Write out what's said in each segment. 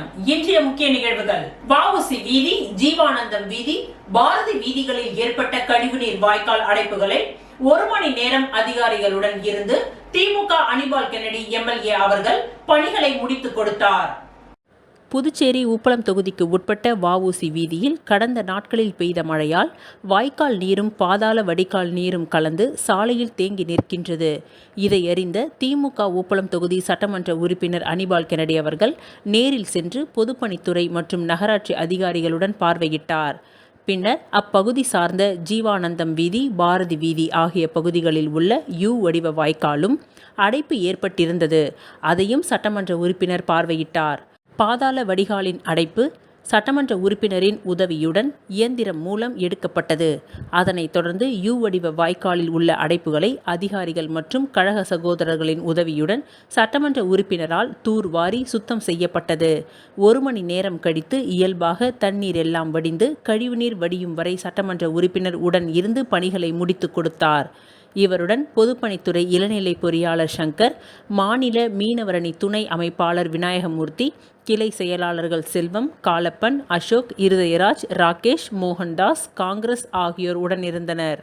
வணக்கம். இன்றைய முக்கிய நிகழ்வுகள்: வ.உ.சி. வீதி, ஜீவானந்தம் வீதி, பாரதி வீதிகளில் ஏற்பட்ட கழிவுநீர் வாய்க்கால் அடைப்புகளை 1 மணி நேரம் அதிகாரிகளுடன் இருந்து திமுக அனிபால் கென்னடி எம்எல்ஏ அவர்கள் பணிகளை முடித்துக் கொடுத்தார். புதுச்சேரி உப்பளம் தொகுதிக்கு உட்பட்ட வ.உ.சி. வீதியில் கடந்த நாட்களில் பெய்த மழையால் வாய்க்கால் நீரும் பாதாள வடிகால் நீரும் கலந்து சாலையில் தேங்கி நிற்கின்றது. இதை அறிந்த திமுக உப்பளம் தொகுதி சட்டமன்ற உறுப்பினர் அனிபால் கென்னடி அவர்கள் நேரில் சென்று பொதுப்பணித்துறை மற்றும் நகராட்சி அதிகாரிகளுடன் பார்வையிட்டார். பின்னர் அப்பகுதி சார்ந்த ஜீவானந்தம் வீதி, பாரதி வீதி ஆகிய பகுதிகளில் உள்ள யூ வடிவ வாய்க்காலும் அடைப்பு ஏற்பட்டிருந்தது. அதையும் சட்டமன்ற உறுப்பினர் பார்வையிட்டார். பாதாள வடிகாலின் அடைப்பு சட்டமன்ற உறுப்பினரின் உதவியுடன் இயந்திரம் மூலம் எடுக்கப்பட்டது. அதனைத் தொடர்ந்து யூ வடிவ வாய்க்காலில் உள்ள அடைப்புகளை அதிகாரிகள் மற்றும் கழக சகோதரர்களின் உதவியுடன் சட்டமன்ற உறுப்பினரால் தூர்வாரி சுத்தம் செய்யப்பட்டது. 1 மணி நேரம் கழித்து இயல்பாக தண்ணீர் எல்லாம் வடிந்து கழிவுநீர் வடியும் வரை சட்டமன்ற உறுப்பினர் உடன் இருந்து பணிகளை முடித்து கொடுத்தார். இவருடன் பொதுப்பணித்துறை இளநிலை பொறியாளர் சங்கர், மாநில மீனவரணி துணை அமைப்பாளர் விநாயகமூர்த்தி, கிளை செயலாளர்கள் செல்வம், காலப்பன், அசோக், இருதயராஜ், ராகேஷ், மோகன்தாஸ், காங்கிரஸ் ஆகியோர் உடனிருந்தனர்.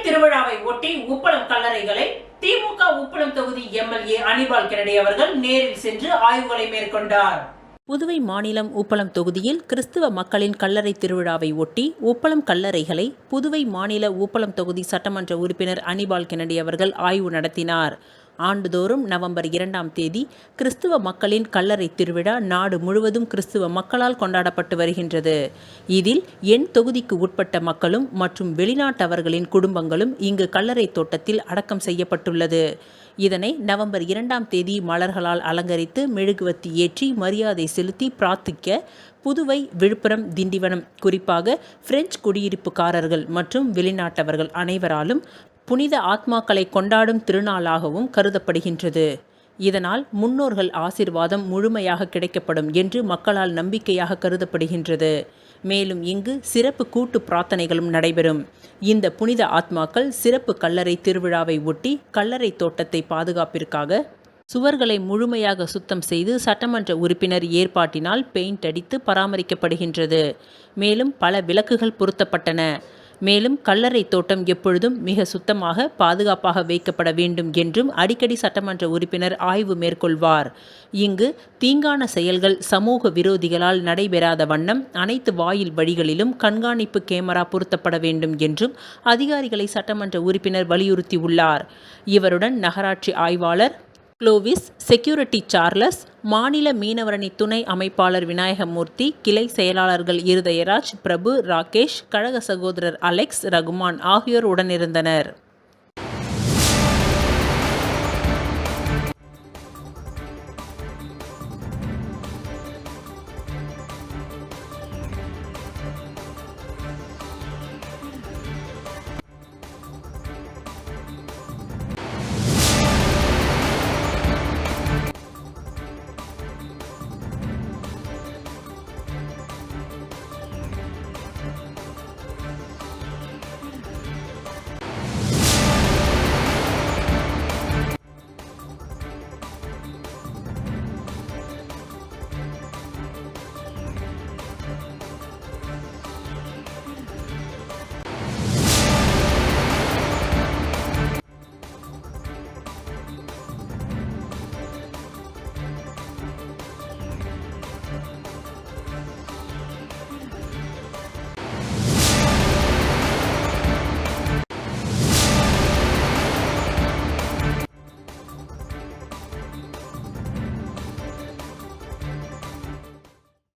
திருவிழாவை ஒட்டி உப்பளம் கல்லறைகளை திமுக உப்பளம் தொகுதி எம்எல்ஏ அனிபால் கென்னடி அவர்கள் நேரில் சென்று ஆய்வுகளை மேற்கொண்டார். புதுவை மாநிலம் உப்பளம் தொகுதியில் கிறிஸ்துவ மக்களின் கல்லறை திருவிழாவை ஒட்டி உப்பளம் கல்லறைகளை புதுவை மாநில உப்பளம் தொகுதி சட்டமன்ற உறுப்பினர் அனிபால் கென்னடி அவர்கள் ஆய்வு நடத்தினார். ஆண்டுதோறும் நவம்பர் 2ஆம் தேதி கிறிஸ்துவ மக்களின் கல்லறை திருவிழா நாடு முழுவதும் கிறிஸ்துவ மக்களால் கொண்டாடப்பட்டு வருகின்றது. இதில் என் தொகுதிக்கு உட்பட்ட மக்களும் மற்றும் வெளிநாட்டவர்களின் குடும்பங்களும் இங்கு கல்லறை தோட்டத்தில் அடக்கம் செய்யப்பட்டுள்ளது. இதனை நவம்பர் 2ஆம் தேதி மலர்களால் அலங்கரித்து மெழுகுவத்தி ஏற்றி மரியாதை செலுத்தி பிரார்த்திக்க புதுவை, விழுப்புரம், திண்டிவனம், குறிப்பாக பிரெஞ்சு குடியிருப்புக்காரர்கள் மற்றும் வெளிநாட்டவர்கள் அனைவராலும் புனித ஆத்மாக்களை கொண்டாடும் திருநாளாகவும் கருதப்படுகின்றது. இதனால் முன்னோர்கள் ஆசீர்வாதம் முழுமையாக கிடைக்கப்படும் என்று மக்களால் நம்பிக்கையாக கருதப்படுகின்றது. மேலும் இங்கு சிறப்பு கூட்டு பிரார்த்தனைகளும் நடைபெறும். இந்த புனித ஆத்மாக்கள் சிறப்பு கல்லறை திருவிழாவை ஒட்டி கல்லறை தோட்டத்தை பாதுகாப்பிற்காக சுவர்களை முழுமையாக சுத்தம் செய்து சட்டமன்ற உறுப்பினர் ஏற்பாட்டினால் பெயிண்ட் அடித்து பராமரிக்கப்படுகின்றது. மேலும் பல விளக்குகள் பொருத்தப்பட்டன. மேலும் கல்லறை தோட்டம் எப்பொழுதும் மிக சுத்தமாக பாதுகாப்பாக வைக்கப்பட வேண்டும் என்றும் அடிக்கடி சட்டமன்ற உறுப்பினர் ஆய்வு மேற்கொள்வார். இங்கு தீங்கான செயல்கள் சமூக விரோதிகளால் நடைபெறாத வண்ணம் அனைத்து வாயில் வழிகளிலும் கண்காணிப்பு கேமரா பொருத்தப்பட வேண்டும் என்றும் அதிகாரிகளை சட்டமன்ற உறுப்பினர் வலியுறுத்தியுள்ளார். இவருடன் நகராட்சி ஆய்வாளர் குளோவிஸ், செக்யூரிட்டி சார்லஸ், மாநில மீனவரணி துணை அமைப்பாளர் விநாயகமூர்த்தி, கிளை செயலாளர்கள் இருதயராஜ், பிரபு, ராகேஷ், கழக சகோதரர் அலெக்ஸ், ரகுமான் ஆகியோர் உடனிருந்தனர்.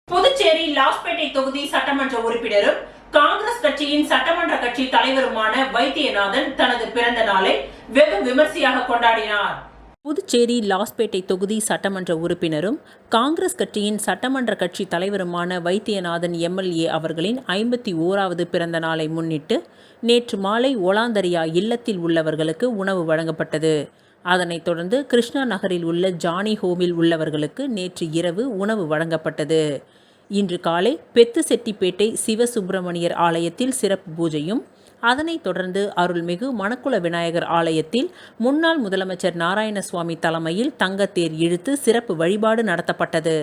புதுச்சேரி லாஸ்பேட்டை தொகுதி சட்டமன்ற உறுப்பினரும் காங்கிரஸ் கட்சியின் சட்டமன்ற கட்சி தலைவருமான வைத்தியநாதன் தனது பிறந்த நாளை வெகு விமர்சையாக கொண்டாடினார். புதுச்சேரி லாஸ்பேட்டை தொகுதி சட்டமன்ற உறுப்பினரும் காங்கிரஸ் கட்சியின் சட்டமன்ற கட்சி தலைவருமான வைத்தியநாதன் எம்எல்ஏ அவர்களின் 51வது பிறந்த நாளை முன்னிட்டு நேற்று மாலை ஒலாந்தரியா இல்லத்தில் உள்ளவர்களுக்கு உணவு வழங்கப்பட்டது. அதனைத் தொடர்ந்து கிருஷ்ணா நகரில் உள்ள ஜானி ஹோமில் உள்ளவர்களுக்கு நேற்று இரவு உணவு வழங்கப்பட்டது. இன்று காலை பெத்துசெட்டிப்பேட்டை சிவசுப்பிரமணியர் ஆலயத்தில் சிறப்பு பூஜையும், அதனைத் தொடர்ந்து அருள்மிகு மணக்குள விநாயகர் ஆலயத்தில் முன்னாள் முதலமைச்சர் நாராயணசுவாமி தலைமையில் தங்கத்தேர் இழுத்து சிறப்பு வழிபாடு நடத்தப்பட்டது.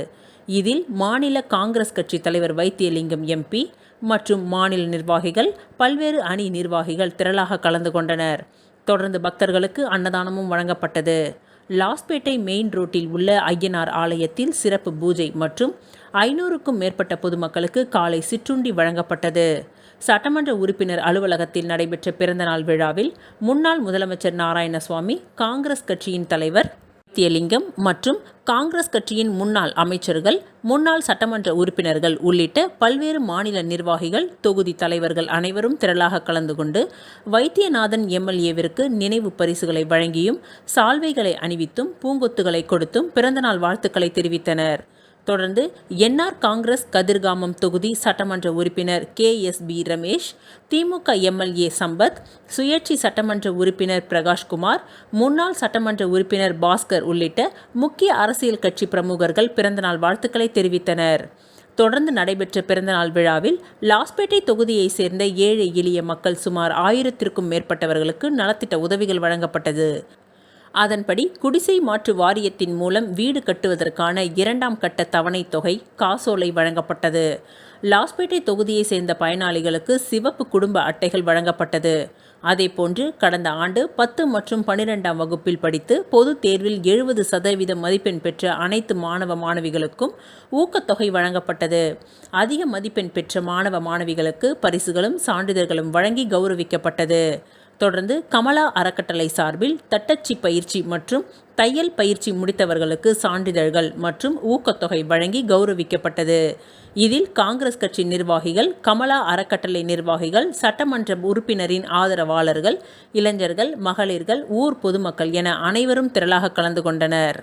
இதில் மாநில காங்கிரஸ் கட்சி தலைவர் வைத்தியலிங்கம் எம்பி மற்றும் மாநில நிர்வாகிகள், பல்வேறு அணி நிர்வாகிகள் திரளாக கலந்து கொண்டனர். தொடர்ந்து பக்தர்களுக்கு அன்னதானமும் வழங்கப்பட்டது. லாஸ்பேட்டை மெயின் ரோட்டில் உள்ள ஐயனார் ஆலயத்தில் சிறப்பு பூஜை மற்றும் 500க்கும் மேற்பட்ட பொதுமக்களுக்கு காலை சிற்றுண்டி வழங்கப்பட்டது. சட்டமன்ற உறுப்பினர் அலுவலகத்தில் நடைபெற்ற பிறந்தநாள் விழாவில் முன்னாள் முதலமைச்சர் நாராயணசுவாமி, காங்கிரஸ் கட்சியின் தலைவர் வைத்தியலிங்கம் மற்றும் காங்கிரஸ் கட்சியின் முன்னாள் அமைச்சர்கள், முன்னாள் சட்டமன்ற உறுப்பினர்கள் உள்ளிட்ட பல்வேறு மாநில நிர்வாகிகள், தொகுதி தலைவர்கள் அனைவரும் திரளாக கலந்து கொண்டு வைத்தியநாதன் எம்எல்ஏவிற்கு நினைவு பரிசுகளை வழங்கியும், சால்வைகளை அணிவித்தும், பூங்கொத்துகளை கொடுத்தும் பிறந்தநாள் வாழ்த்துக்களை தெரிவித்தனர். தொடர்ந்து என்ஆர் காங்கிரஸ் கதிர்காமம் தொகுதி சட்டமன்ற உறுப்பினர் KSB ரமேஷ், திமுக எம்எல்ஏ சம்பத், சுயேட்சை சட்டமன்ற உறுப்பினர் பிரகாஷ்குமார், முன்னாள் சட்டமன்ற உறுப்பினர் பாஸ்கர் உள்ளிட்ட முக்கிய அரசியல் கட்சி பிரமுகர்கள் பிறந்தநாள் வாழ்த்துக்களை தெரிவித்தனர். தொடர்ந்து நடைபெற்ற பிறந்தநாள் விழாவில் லாஸ்பேட்டை தொகுதியைச் சேர்ந்த ஏழை எளிய மக்கள் சுமார் 1000க்கும் மேற்பட்டவர்களுக்கு நலத்திட்ட உதவிகள் வழங்கப்பட்டது. அதன்படி குடிசை மாற்று வாரியத்தின் மூலம் வீடு கட்டுவதற்கான 2ஆம் கட்ட தவணை தொகை காசோலை வழங்கப்பட்டது. லாஸ்பேட்டை தொகுதியை சேர்ந்த பயனாளிகளுக்கு சிவப்பு குடும்ப அட்டைகள் வழங்கப்பட்டது. அதேபோன்று கடந்த ஆண்டு 10 மற்றும் 12ஆம் வகுப்பில் படித்து பொது தேர்வில் 70% மதிப்பெண் பெற்ற அனைத்து மாணவ மாணவிகளுக்கும் ஊக்கத்தொகை வழங்கப்பட்டது. அதிக மதிப்பெண் பெற்ற மாணவ மாணவிகளுக்கு பரிசுகளும் சான்றிதழ்களும் வழங்கி கௌரவிக்கப்பட்டது. தொடர்ந்து கமலா அறக்கட்டளை சார்பில் தட்டச்சு பயிற்சி மற்றும் தையல் பயிற்சி முடித்தவர்களுக்கு சான்றிதழ்கள் மற்றும் ஊக்கத்தொகை வழங்கி கௌரவிக்கப்பட்டது. இதில் காங்கிரஸ் கட்சி நிர்வாகிகள், கமலா அறக்கட்டளை நிர்வாகிகள், சட்டமன்ற உறுப்பினரின் ஆதரவாளர்கள், இளைஞர்கள், மகளிர்கள், ஊர் பொதுமக்கள் என அனைவரும் திரளாக கலந்து கொண்டனர்.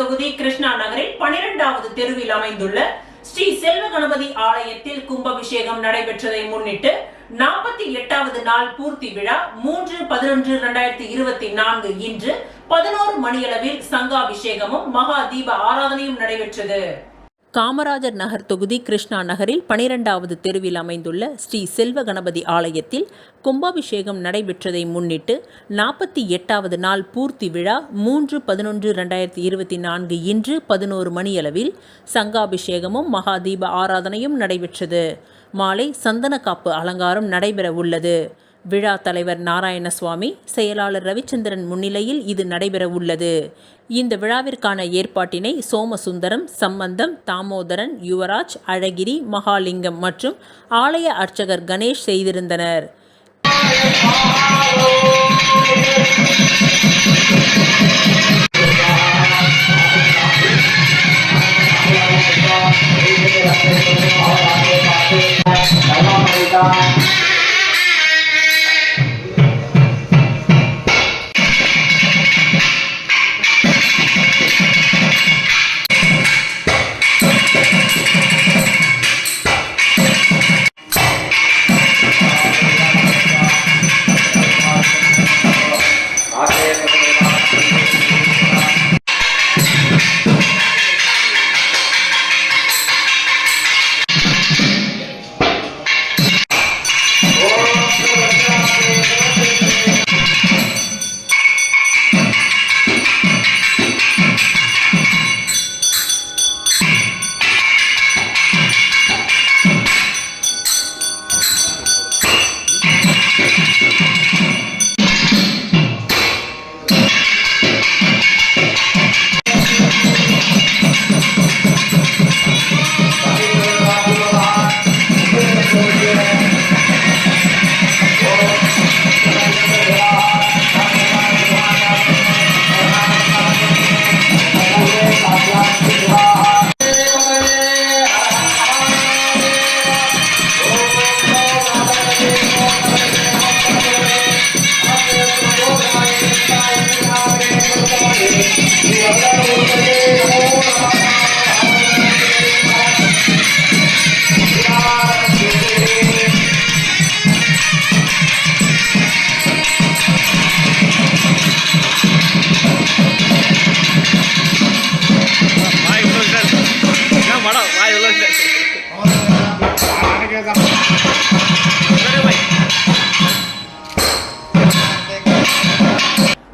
தொகுதி கிருஷ்ணா நகரில் 12வது தெருவில் அமைந்துள்ள ஸ்ரீ செல்வ கணபதி ஆலயத்தில் கும்பாபிஷேகம் நடைபெற்றதை முன்னிட்டு 48வது நாள் பூர்த்தி விழா 3/11/2024 இன்று 11 மணியளவில் சங்காபிஷேகமும் மகா தீப ஆராதனையும் நடைபெற்றது. காமராஜர் நகர் தொகுதி கிருஷ்ணா நகரில் 12வது தெருவில் அமைந்துள்ள ஸ்ரீ செல்வ கணபதி ஆலயத்தில் கும்பாபிஷேகம் நடைபெற்றதை முன்னிட்டு 48வது நாள் பூர்த்தி விழா 3/11/2024 இன்று 11 மணியளவில் சங்காபிஷேகமும் மகாதீப ஆராதனையும் நடைபெற்றது. மாலை சந்தனக்காப்பு அலங்காரம் நடைபெற உள்ளது. விழா தலைவர் நாராயணசுவாமி, செயலாளர் ரவிச்சந்திரன் முன்னிலையில் இது நடைபெற உள்ளது. இந்த விழாவிற்கான ஏற்பாட்டினை சோமசுந்தரம், சம்பந்தம், தாமோதரன், யுவராஜ், அழகிரி, மகாலிங்கம் மற்றும் ஆலய அர்ச்சகர் கணேஷ் செய்திருந்தனர்.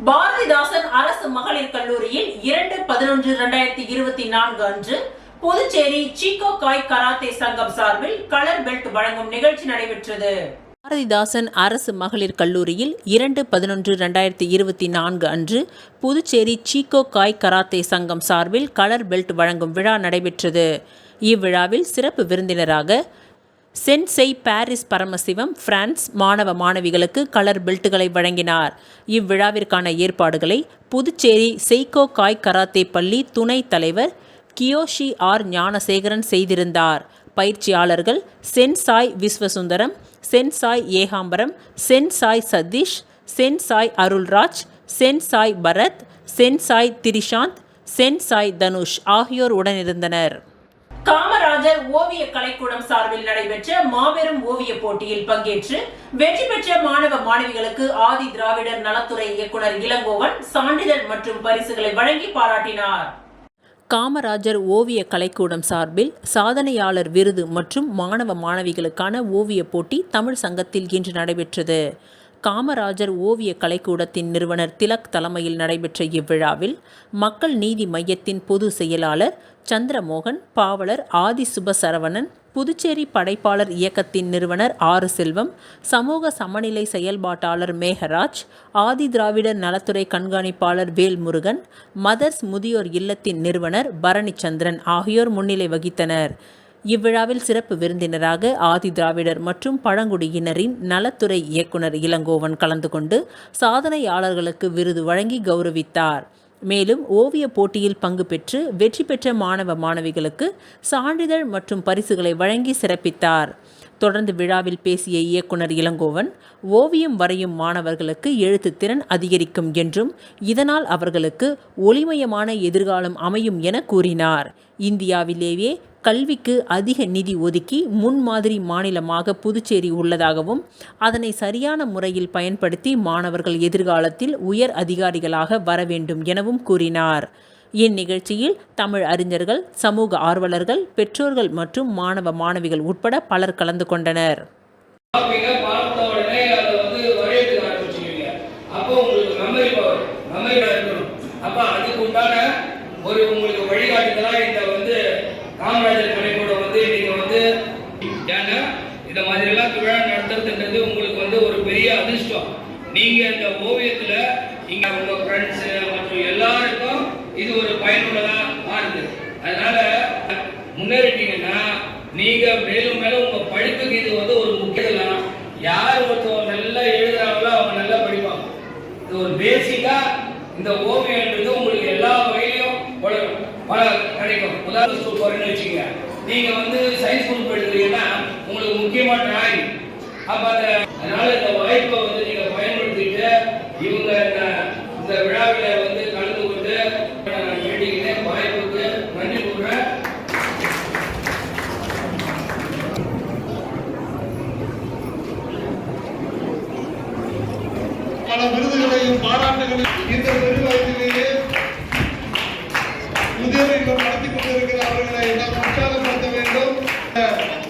பாரதிதாசன் அரசு மகளிர் கல்லூரியில் 2/11/2024 அன்று புதுச்சேரி சீகோ காய் கராத்தே சங்கம் சார்பில் கலர் பெல்ட் வழங்கும் நிகழ்ச்சி நடைபெற்றது. பாரதிதாசன் அரசு மகளிர் கல்லூரியில் 2/11/2024 அன்று புதுச்சேரி சீகோ காய் கராத்தே சங்கம் சார்பில் கலர் பெல்ட் வழங்கும் விழா நடைபெற்றது. இவ்விழாவில் சிறப்பு விருந்தினராக சென்செய் பாரிஸ் பரமசிவம் பிரான்ஸ் மாணவ மாணவிகளுக்கு கலர் பெல்ட்டுகளை வழங்கினார். இவ்விழாவிற்கான ஏற்பாடுகளை புதுச்சேரி செய்கோ காய் கராத்தே பள்ளி துணைத் தலைவர் கியோஷி ஆர் ஞானசேகரன் செய்திருந்தார். பயிற்சியாளர்கள் sensei Viswasundaram, sensei Ekambaram, sensei Sathish, sensei Arulraj, sensei Bharath, sensei Thrishanth, sensei Dhanush ஆகியோர் உடனிருந்தனர். காமராஜர் ஓவிய கலைக்கூடம் சார்பில் நடைபெற்ற மாபெரும் ஓவிய போட்டியில் பங்கேற்று வெற்றி பெற்ற மாணவ மாணவிகளுக்கு ஆதி திராவிடர் நலத்துறை இயக்குனர் இளங்கோவன் சான்றிதழ் மற்றும் பரிசுகளை வழங்கி பாராட்டினார். காமராஜர் ஓவிய கலைக்கூடம் சார்பில் சாதனையாளர் விருது மற்றும் மாணவ மாணவிகளுக்கான ஓவிய போட்டி தமிழ் சங்கத்தில் இன்று நடைபெற்றது. காமராஜர் ஓவிய கலைக்கூடத்தின் நிறுவனர் திலக் தலைமையில் நடைபெற்ற இவ்விழாவில் மக்கள் நீதி மையத்தின் பொது செயலாளர் சந்திரமோகன், பாவலர் ஆதி சுபசரவணன், புதுச்சேரி படைப்பாளர் இயக்கத்தின் நிறுவனர் ஆறு செல்வம், சமூக சமநிலை செயல்பாட்டாளர் மேகராஜ், ஆதி திராவிடர் நலத்துறை கண்காணிப்பாளர் வேல்முருகன், மதர்ஸ் முதியோர் இல்லத்தின் நிறுவனர் பரணிச்சந்திரன் ஆகியோர் முன்னிலை வகித்தனர். இவ்விழாவில் சிறப்பு விருந்தினராக ஆதி திராவிடர் மற்றும் பழங்குடியினரின் நலத்துறை இயக்குனர் இளங்கோவன் கலந்து கொண்டு சாதனையாளர்களுக்கு விருது வழங்கி கௌரவித்தார். மேலும் ஓவிய போட்டியில் பங்கு பெற்று வெற்றி பெற்ற மாணவ மாணவிகளுக்கு சான்றிதழ் மற்றும் பரிசுகளை வழங்கி சிறப்பித்தார். தொடர்ந்து விழாவில் பேசிய இயக்குனர் இளங்கோவன், ஓவியம் வரையும் மாணவர்களுக்கு எழுத்து திறன் அதிகரிக்கும் என்றும் இதனால் அவர்களுக்கு ஒளிமயமான எதிர்காலம் அமையும் என கூறினார். இந்தியாவிலேயே கல்விக்கு அதிக நிதி ஒதுக்கி முன்மாதிரி மாநிலமாக புதுச்சேரி உள்ளதாகவும் அதனை சரியான முறையில் பயன்படுத்தி மாணவர்கள் எதிர்காலத்தில் உயர் அதிகாரிகளாக வர வேண்டும் எனவும் கூறினார். இந்நிகழ்ச்சியில் தமிழ் அறிஞர்கள், சமூக ஆர்வலர்கள், பெற்றோர்கள் மற்றும் மாணவ மாணவிகள் உட்பட பலர் கலந்து கொண்டனர். நீங்க இந்த ஓவியத்துல இங்க உங்க ஃப்ரெண்ட்ஸ் மற்றும் எல்லாருக்கும் இது ஒரு பயனுள்ளதா மாறுது. அதனால முன்னேறிட்டீங்கன்னா நீங்க மேலும் மேலும் உங்க படிப்புக்கு இது ஒரு முக்கியம். யார் ஒருத்தவங்க நல்லா எழுதுறாங்களோ அவங்க நல்லா படிப்பாங்க. இது ஒரு பேசிக்கா இந்த ஓவியன்றது உங்களுக்கு எல்லா வகையிலும் கிடைக்கும். உதாரணம் ஸ்கூல் போறேன்னு வச்சுக்கோங்க, நீங்க சயின்ஸ் குரூப் எடுக்கிறீங்கன்னா உங்களுக்கு முக்கியமா டிராயிங். அப்ப அதனால இந்த வாய்ப்பை நீங்க பயன்படுத்திட்டு இவங்க இந்த விழாவில் கலந்து கொண்டு நான் வேண்டிக்கிறேன். வாய்ப்புக்கு நன்றி கூறுறேன். பல விருதுகளையும் பாராட்டுகளையும் இந்த பெருவாய்ப்பிலேயே முதியோர்கள் நடத்தி கொண்டிருக்கிற அவர்களை நாம் உற்சாகப்படுத்த வேண்டும்.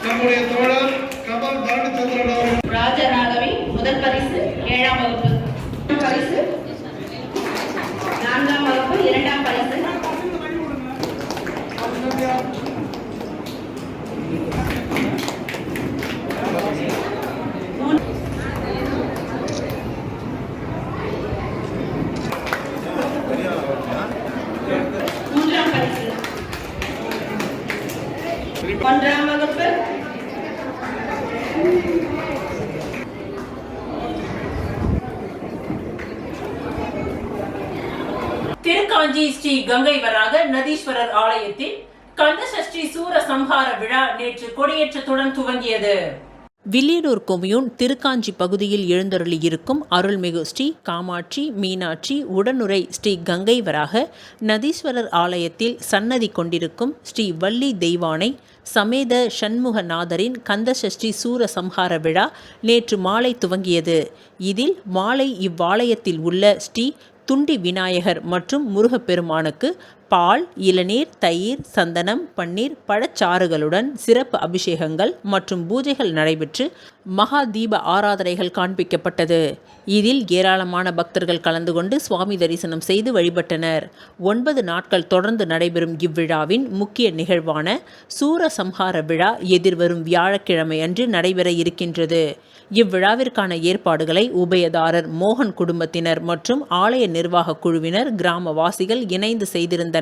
நம்முடைய தோழர் கமல் பாரதிச்சந்திரன் அவர்கள் ராஜராகவி முதல் பரிசு 7ஆம் வகுப்பு, பரிசு 4ஆம் வகுப்பு 2ஆம் பரிசு, மூன்றாம் பரிசு 1ஆம் வகுப்பு, திருக்காஞ்சி ஸ்ரீ கங்கை வராக நதீஸ்வரர் ஆலயத்தில் கந்தசஷ்டி சூர சம்ஹார விழா நேற்று கொடியேற்றத்துடன் துவங்கியது. வில்லியனூர் கொம்யூன் திருக்காஞ்சி பகுதியில் எழுந்தருளியிருக்கும் அருள்மிகு ஸ்ரீ காமாட்சி, மீனாட்சி, உடனுரை ஸ்ரீ கங்கை வராக நதீஸ்வரர் ஆலயத்தில் சன்னதி கொண்டிருக்கும் ஸ்ரீ வள்ளி தெய்வானை சமேத சண்முகநாதரின் கந்தசஷ்டி சூர சம்ஹார விழா நேற்று மாலை துவங்கியது. இதில் மாலை இவ்வாலயத்தில் உள்ள ஸ்ரீ துண்டி விநாயகர் மற்றும் முருகப்பெருமானுக்கு பால், இளநீர், தயிர், சந்தனம், பன்னீர், பழச்சாறுகளுடன் சிறப்பு அபிஷேகங்கள் மற்றும் பூஜைகள் நடைபெற்று மகா தீப ஆராதனைகள் காண்பிக்கப்பட்டது. இதில் ஏராளமான பக்தர்கள் கலந்து கொண்டு சுவாமி தரிசனம் செய்து வழிபட்டனர். 9 நாட்கள் தொடர்ந்து நடைபெறும் இவ்விழாவின் முக்கிய நிகழ்வான சூரசம்ஹார விழா எதிர்வரும் வியாழக்கிழமை அன்று நடைபெற இருக்கின்றது. இவ்விழாவிற்கான ஏற்பாடுகளை உபயதாரர் மோகன் குடும்பத்தினர் மற்றும் ஆலய நிர்வாக குழுவினர், கிராமவாசிகள் இணைந்து செய்திருந்தனர்.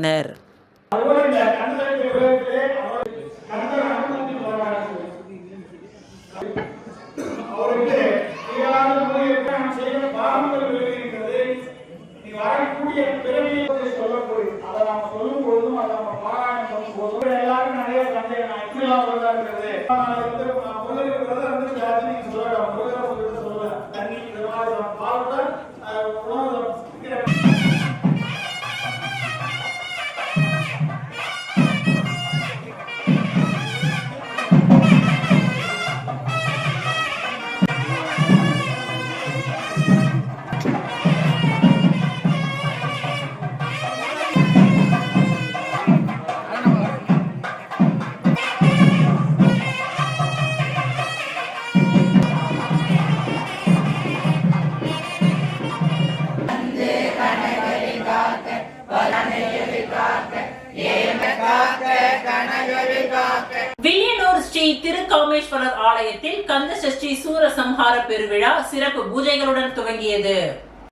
வில்லியனூர் ஸ்ரீ திருக்காமேஸ்வரர் ஆலயத்தில் கந்தசஷ்டி சூர சம்ஹார பெருவிழா சிறப்பு பூஜைகளுடன் துவங்கியது.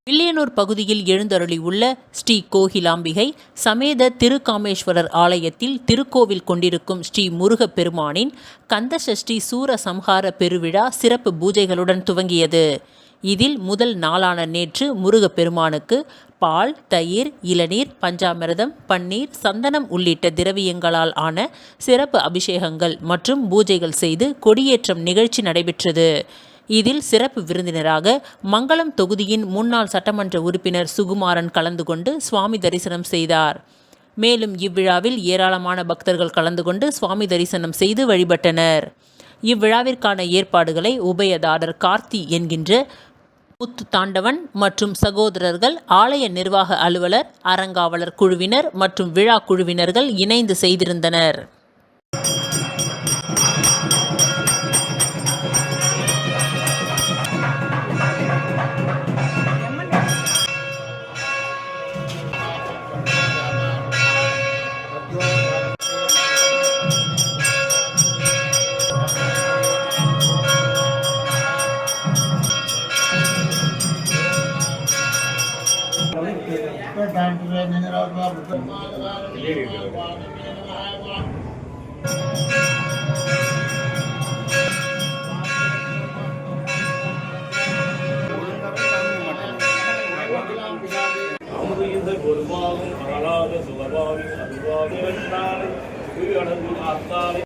வில்லியனூர் பகுதியில் எழுந்தருளியுள்ள ஸ்ரீ கோகிலாம்பிகை சமேத திருக்காமேஸ்வரர் ஆலயத்தில் திருக்கோவில் கொண்டிருக்கும் ஸ்ரீ முருகப் பெருமானின் கந்தசஷ்டி சூர சம்ஹார பெருவிழா சிறப்பு பூஜைகளுடன் துவங்கியது. இதில் முதல் நாளான நேற்று முருகப்பெருமானுக்கு பால், தயிர், இளநீர், பஞ்சாமிர்தம், பன்னீர், சந்தனம் உள்ளிட்ட திரவியங்களால் ஆன சிறப்பு அபிஷேகங்கள் மற்றும் பூஜைகள் செய்து கொடியேற்றம் நிகழ்ச்சி நடைபெற்றது. இதில் சிறப்பு விருந்தினராக மங்களம் தொகுதியின் முன்னாள் சட்டமன்ற உறுப்பினர் சுகுமாரன் கலந்து கொண்டு சுவாமி தரிசனம் செய்தார். மேலும் இவ்விழாவில் ஏராளமான பக்தர்கள் கலந்து கொண்டு சுவாமி தரிசனம் செய்து வழிபட்டனர். இவ்விழாவிற்கான ஏற்பாடுகளை உபயதாரர் கார்த்தி என்கின்ற முத்து தாண்டவன் மற்றும் சகோதரர்கள், ஆலய நிர்வாக அலுவலர், அறங்காவலர் குழுவினர் மற்றும் விழா குழுவினர்கள் இணைந்து செய்திருந்தனர். ஒருவாகும் அழாத சுகவாவி அதுவாக வென்றாலை அடங்கு ஆத்தாலை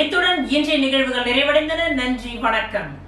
இத்துடன் இன்றைய நிகழ்வுகள் நிறைவடைந்தன. நன்றி, வணக்கம்.